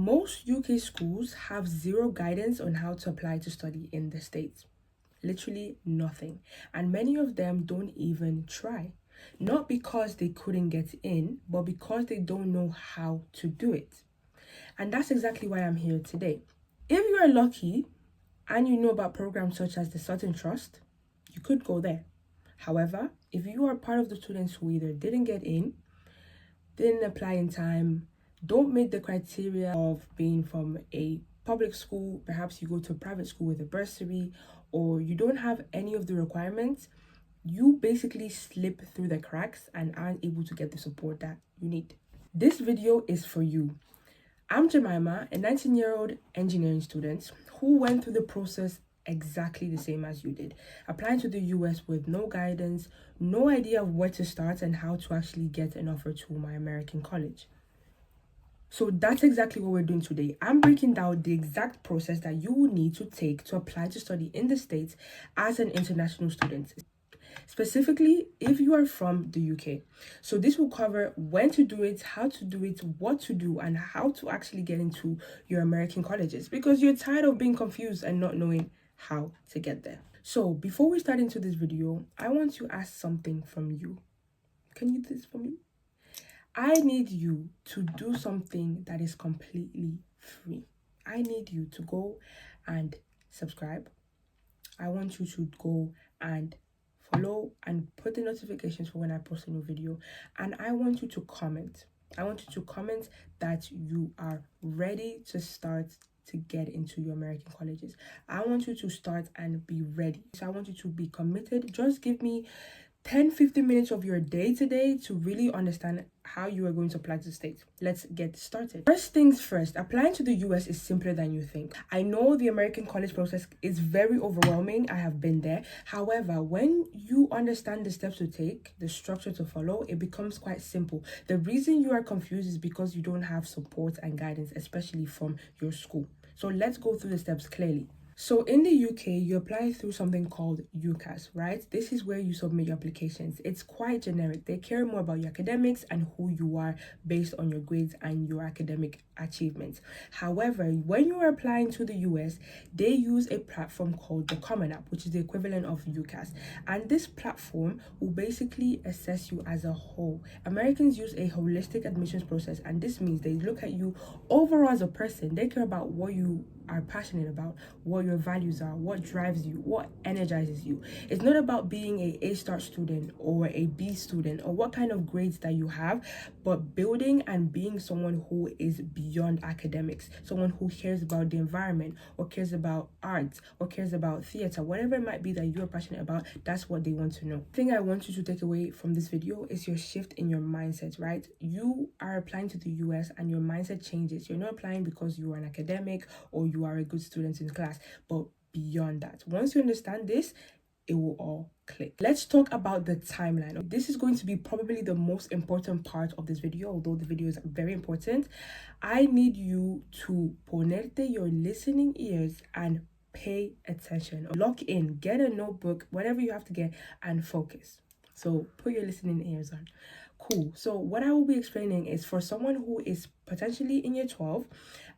Most UK schools have zero guidance on how to apply to study in the States. Literally nothing. And many of them don't even try. Not because they couldn't get in, but because they don't know how to do it. And that's exactly why I'm here today. If you are lucky and you know about programs such as the Sutton Trust, you could go there. However, if you are part of the students who either didn't get in, didn't apply in time, don't meet the criteria of being from a public school, perhaps you go to a private school with a bursary, or you don't have any of the requirements, you basically slip through the cracks and aren't able to get the support that you need. This video is for you. I'm Jemima, a 19-year-old engineering student who went through the process exactly the same as you did, applying to the US with no guidance, no idea of where to start and how to actually get an offer to my American college. So that's exactly what we're doing today. I'm breaking down the exact process that you will need to take to apply to study in the States as an international student, specifically if you are from the UK. So this will cover when to do it, how to do it, what to do, and how to actually get into your American colleges, because you're tired of being confused and not knowing how to get there. So before we start into this video, I want to ask something from you. Can you do this for me? I need you to do something that is completely free. I need you to go and subscribe. I want you to go and follow and put the notifications for when I post a new video. And I want you to comment. I want you to comment that you are ready to start to get into your American colleges. I want you to start and be ready. So I want you to be committed. Just give me 10-15 minutes of your day today to really understand how you are going to apply to the States. Let's get started. First things first, applying to the US is simpler than you think. I know the American college process is very overwhelming. I have been there. However, when you understand the steps to take, the structure to follow, it becomes quite simple. The reason you are confused is because you don't have support and guidance, especially from your school. So let's go through the steps clearly. So in the UK, you apply through something called UCAS, right? This is where you submit your applications. It's quite generic. They care more about your academics and who you are based on your grades and your academic achievements. However, when you are applying to the US, they use a platform called the Common App, which is the equivalent of UCAS. And this platform will basically assess you as a whole. Americans use a holistic admissions process, and this means they look at you overall as a person. They care about what you are passionate about, what your values are, what drives you, what energizes you. It's not about being a A-star student or a B student or what kind of grades that you have, but building and being someone who is beyond academics, someone who cares about the environment or cares about art or cares about theater, whatever it might be that you're passionate about. That's what they want to know. The thing I want you to take away from this video is your shift in your mindset, right? You are applying to the US and your mindset changes. You're not applying because you are an academic or you are a good student in class, but beyond that. Once you understand this, it will all click. Let's talk about the timeline. This is going to be probably the most important part of this video, although the video is very important. I need you to ponerte your listening ears and pay attention. Lock in, get a notebook, whatever you have to get, and focus. So put your listening ears on. Cool. So what I will be explaining is for someone who is potentially in year 12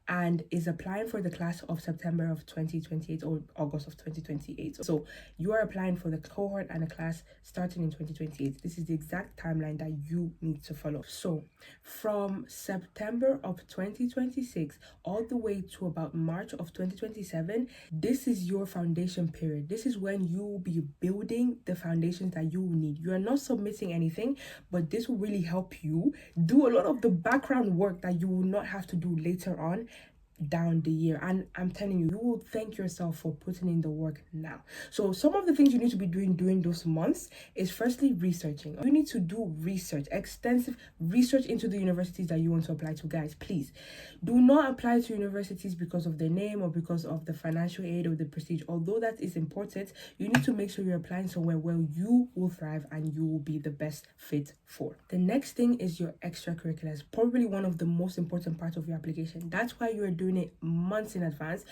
and is applying for the class of September of 2028 or August of 2028. So you are applying for the cohort and the class starting in 2028. This is the exact timeline that you need to follow. So from September of 2026 all the way to about March of 2027, this is your foundation period. This is when you will be building the foundations that you will need. You are not submitting anything, but this will really help you do a lot of the background work that you will not have to do later on down the year. And I'm telling you, you will thank yourself for putting in the work now. So some of the things you need to be doing during those months is firstly researching. You need to do research, extensive research into the universities that you want to apply to. Guys, please do not apply to universities because of the name or because of the financial aid or the prestige. Although that is important, you need to make sure you're applying somewhere where you will thrive and you will be the best fit for. The next thing is your extracurriculars, probably one of the most important parts of your application. That's why you're doing doing it months in advance.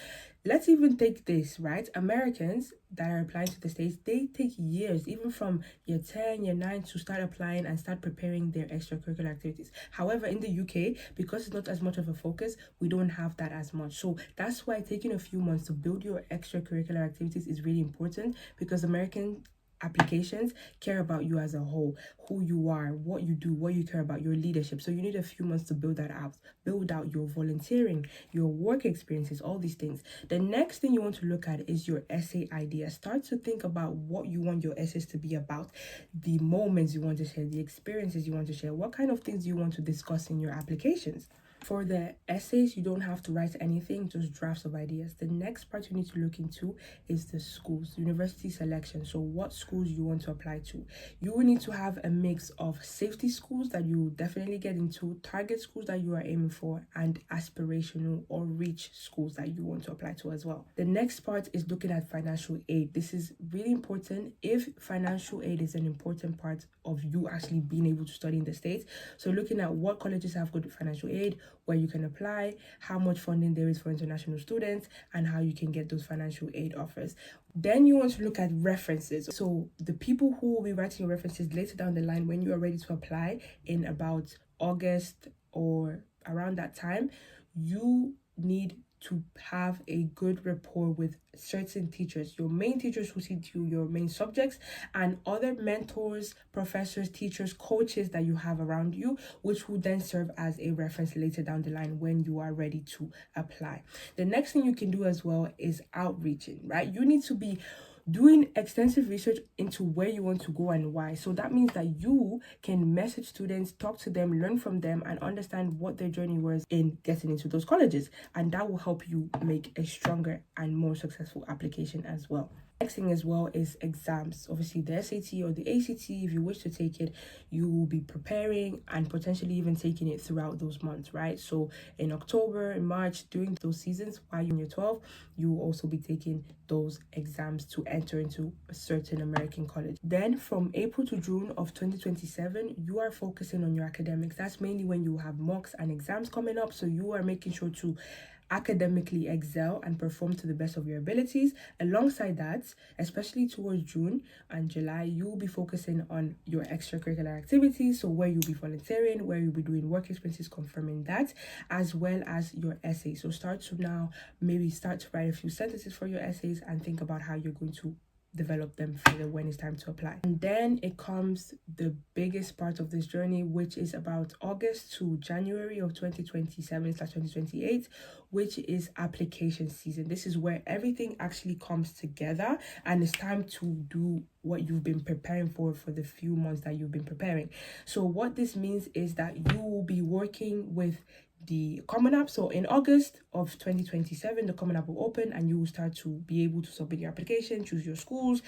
Let's even take this, right? Americans that are applying to the States, they take years, even from year 10, year 9, to start applying and start preparing their extracurricular activities. However, in the UK, because it's not as much of a focus, we don't have that as much. So that's why taking a few months to build your extracurricular activities is really important, because American applications care about you as a whole, who you are, what you do, what you care about, your leadership. So you need a few months to build that out, build out your volunteering, your work experiences, all these things. The next thing you want to look at is your essay idea. Start to think about what you want your essays to be about, the moments you want to share, the experiences you want to share, what kind of things you want to discuss in your applications. For the essays, you don't have to write anything, just drafts of ideas. The next part you need to look into is the schools, university selection. So what schools you want to apply to. You will need to have a mix of safety schools that you definitely get into, target schools that you are aiming for, and aspirational or reach schools that you want to apply to as well. The next part is looking at financial aid. This is really important if financial aid is an important part of you actually being able to study in the States. So looking at what colleges have good financial aid, where you can apply, how much funding there is for international students, and how you can get those financial aid offers. Then you want to look at references. So the people who will be writing your references later down the line, when you are ready to apply in about August or around that time, you need to have a good rapport with certain teachers, your main teachers who teach you your main subjects, and other mentors, professors, teachers, coaches that you have around you, which will then serve as a reference later down the line when you are ready to apply. The next thing you can do as well is outreaching, right? You need to be doing extensive research into where you want to go and why. So that means that you can message students, talk to them, learn from them, and understand what their journey was in getting into those colleges. And that will help you make a stronger and more successful application as well. Next thing as well is exams. Obviously the SAT or the ACT, if you wish to take it, you will be preparing and potentially even taking it throughout those months, right? So in October, in March, during those seasons while you're in year 12, you will also be taking those exams to enter into a certain American college. Then from April to June of 2027, you are focusing on your academics. That's mainly when you have mocks and exams coming up. So you are making sure to academically excel and perform to the best of your abilities. Alongside that, especially towards June and July, you will be focusing on your extracurricular activities, so where you'll be volunteering, where you'll be doing work experiences, confirming that, as well as your essays. So start to now maybe start to write a few sentences for your essays and think about how you're going to develop them further when it's time to apply. And then it comes the biggest part of this journey, which is about August to January of 2027/2028, which is application season. This is where everything actually comes together and it's time to do what you've been preparing for the few months that you've been preparing. So what this means is that you will be working with the Common App. So in August of 2027, the Common App will open and you will start to be able to submit your application, choose your schools,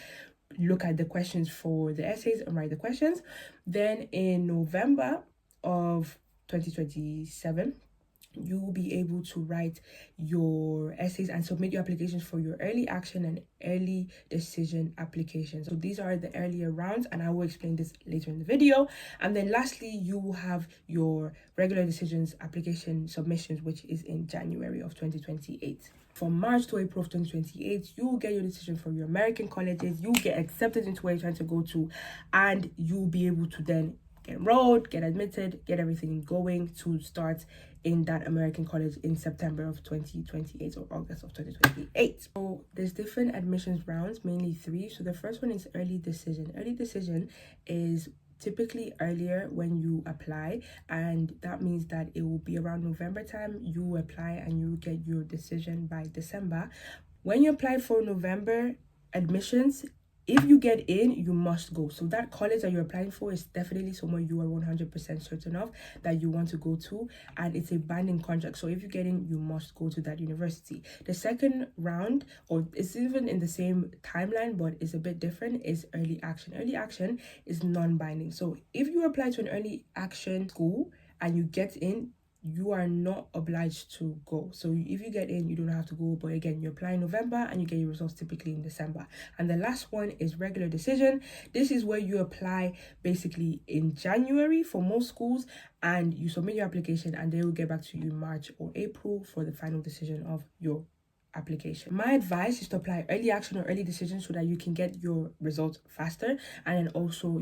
look at the questions for the essays and write the questions. Then in November of 2027, you will be able to write your essays and submit your applications for your early action and early decision applications. So these are the earlier rounds and I will explain this later in the video. And then lastly, you will have your regular decisions application submissions, which is in January of 2028. From March to April of 2028, you will get your decision from your American colleges, you will get accepted into where you're trying to go to, and you'll be able to then get enrolled, get admitted, get everything going to start in that American college in September of 2028 or August of 2028. So there's different admissions rounds, mainly 3. So the first one is early decision. Early decision is typically earlier when you apply, and that means that it will be around November time. You apply and you get your decision by December. When you apply for November admissions, if you get in, you must go. So that college that you're applying for is definitely somewhere you are 100% certain of that you want to go to, and it's a binding contract. So if you get in, you must go to that university. The second round, or it's even in the same timeline but it's a bit different, is early action. Early action is non-binding. So if you apply to an early action school and you get in, you are not obliged to go. So if you get in, you don't have to go. But again, you apply in November and you get your results typically in December. And the last one is regular decision. This is where you apply basically in January for most schools, and you submit your application and they will get back to you in March or April for the final decision of your application. My advice is to apply early action or early decision so that you can get your results faster, and then also,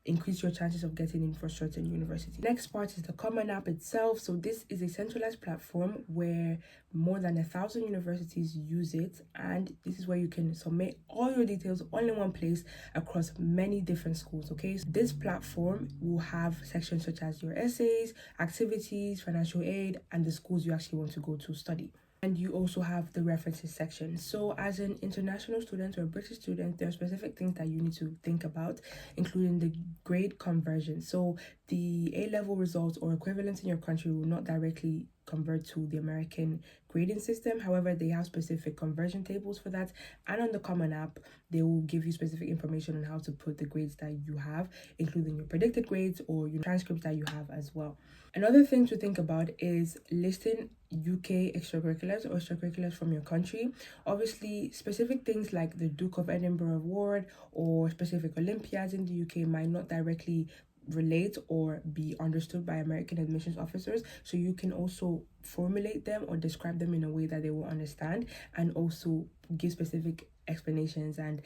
increase your chances of getting in for certain universities. Next part is the Common App itself. So this is a centralized platform where more than 1,000 universities use it, and this is where you can submit all your details all in one place across many different schools. Okay, so this platform will have sections such as your essays, activities, financial aid, and the schools you actually want to go to study. And you also have the references section. So as an international student or a British student, there are specific things that you need to think about, including the grade conversion. So the A-level results or equivalents in your country will not directly convert to the American grading system. However, they have specific conversion tables for that. And on the Common App, they will give you specific information on how to put the grades that you have, including your predicted grades or your transcripts that you have as well. Another thing to think about is listing UK extracurriculars or extracurriculars from your country. Obviously, specific things like the Duke of Edinburgh Award or specific Olympiads in the UK might not directly relate or be understood by American admissions officers. So you can also formulate them or describe them in a way that they will understand, and also give specific explanations and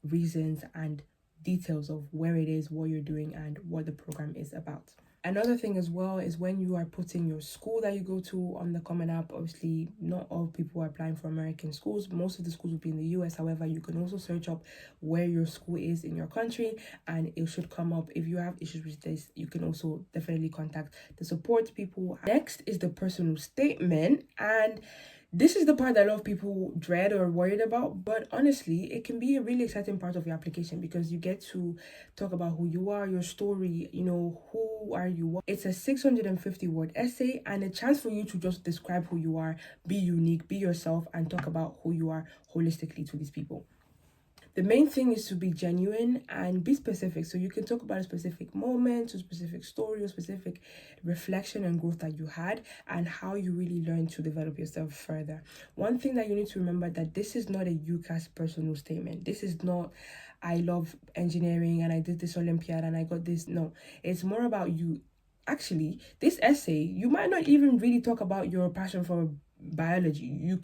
reasons and details of where it is, what you're doing, and what the program is about. Another thing as well is when you are putting your school that you go to on the Common App. Obviously, not all people are applying for American schools. Most of the schools will be in the US. However, you can also search up where your school is in your country, and it should come up. If you have issues with this, you can also definitely contact the support people. Next is the personal statement, and this is the part that a lot of people dread or worried about, but honestly, it can be a really exciting part of your application because you get to talk about who you are, your story, who are you. It's a 650-word essay and a chance for you to just describe who you are, be unique, be yourself, and talk about who you are holistically to these people. The main thing is to be genuine and be specific. So you can talk about a specific moment, a specific story, a specific reflection and growth that you had, and how you really learned to develop yourself further. One thing that you need to remember, that this is not a UCAS personal statement. This is not, I love engineering and I did this Olympiad and I got this. No, it's more about you. Actually, this essay, you might not even really talk about your passion for biology. You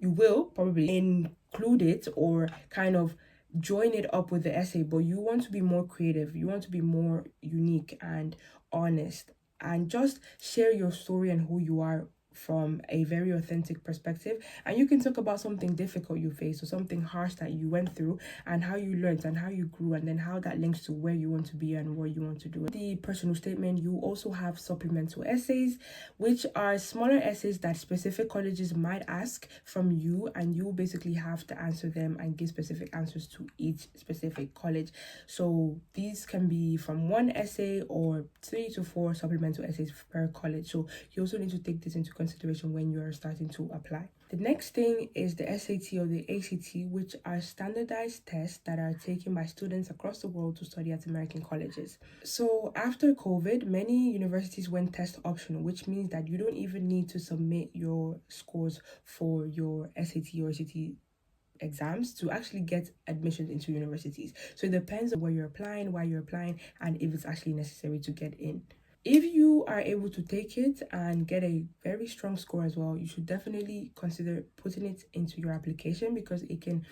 will probably include it or kind of join it up with the essay, but you want to be more creative, you want to be more unique and honest, and just share your story and who you are from a very authentic perspective. And you can talk about something difficult you faced or something harsh that you went through, and how you learned and how you grew, and then how that links to where you want to be and what you want to do. The personal statement, you also have supplemental essays, which are smaller essays that specific colleges might ask from you, and you basically have to answer them and give specific answers to each specific college. So these can be from one essay or 3 to 4 supplemental essays per college. So you also need to take this into consideration when you are starting to apply. The next thing is the SAT or the ACT, which are standardized tests that are taken by students across the world to study at American colleges. So after COVID, many universities went test optional, which means that you don't even need to submit your scores for your SAT or ACT exams to actually get admission into universities. So it depends on where you're applying, why you're applying, and if it's actually necessary to get in. If you are able to take it and get a very strong score as well, you should definitely consider putting it into your application, because it can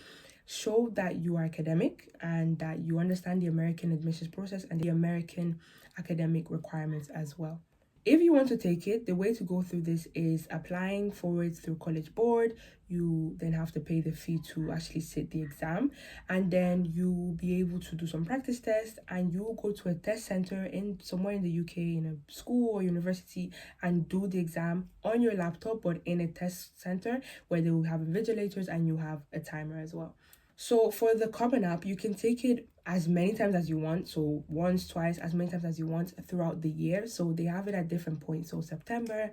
show that you are academic and that you understand the American admissions process and the American academic requirements as well. If you want to take it, the way to go through this is applying for it through College Board. You then have to pay the fee to actually sit the exam, and then you'll be able to do some practice tests, and you'll go to a test center in somewhere in the UK, in a school or university, and do the exam on your laptop, but in a test center where they will have invigilators and you have a timer as well. So for the Common App, you can take it as many times as you want. So once, twice, as many times as you want throughout the year. So they have it at different points. So September,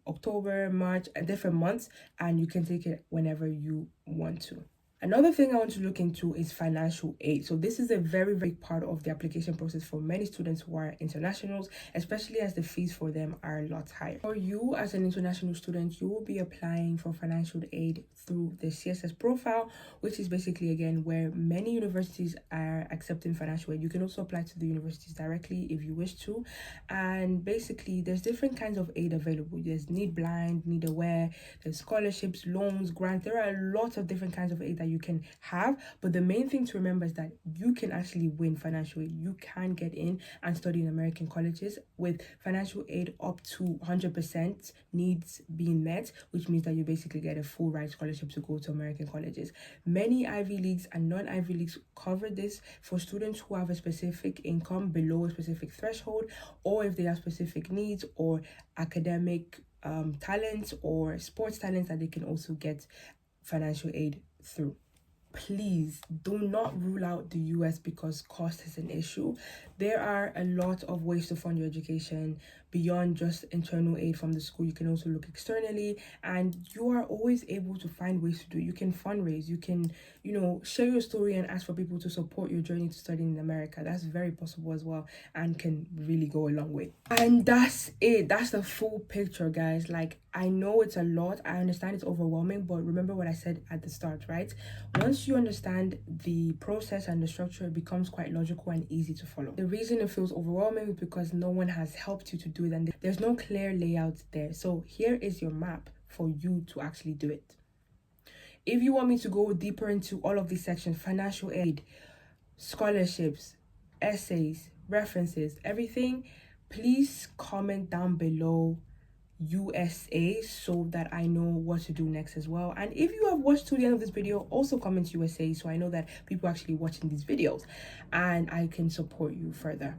October, March, at different months. And you can take it whenever you want to. Another thing I want to look into is financial aid. So this is a very, very part of the application process for many students who are internationals, especially as the fees for them are a lot higher. For you as an international student, you will be applying for financial aid through the CSS profile, which is basically, again, where many universities are accepting financial aid. You can also apply to the universities directly if you wish to. And basically, there's different kinds of aid available. There's need blind, need aware, there's scholarships, loans, grants. There are a lot of different kinds of aid that you can have, but the main thing to remember is that you can actually win financial aid. You can get in and study in American colleges with financial aid up to 100% needs being met, which means that you basically get a full ride scholarship to go to American colleges. Many Ivy Leagues and non-Ivy Leagues cover this for students who have a specific income below a specific threshold, or if they have specific needs or academic talents or sports talents that they can also get financial aid through. Please do not rule out the US because cost is an issue. There are a lot of ways to fund your education beyond just internal aid from the school. You can also look externally, and you are always able to find ways to do it. You can fundraise, you can, share your story and ask for people to support your journey to studying in America. That's very possible as well and can really go a long way. And that's it. That's the full picture, guys. Like, I know it's a lot. I understand it's overwhelming, but remember what I said at the start, right? Once you understand the process and the structure, it becomes quite logical and easy to follow. The reason it feels overwhelming is because no one has helped you to do it and there's no clear layout there. So here is your map for you to actually do it. If you want me to go deeper into all of these sections, financial aid, scholarships, essays, references, everything, please comment down below USA so that I know what to do next as well. And if you have watched to the end of this video, also comment USA so I know that people are actually watching these videos and I can support you further.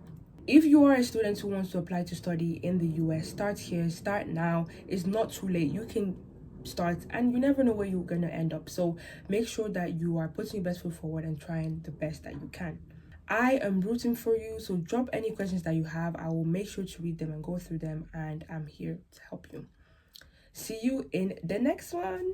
If you are a student who wants to apply to study in the US, start here, start now. It's not too late. You can start and you never know where you're gonna end up. So make sure that you are putting your best foot forward and trying the best that you can. I am rooting for you, so drop any questions that you have. I will make sure to read them and go through them, and I'm here to help you. See you in the next one.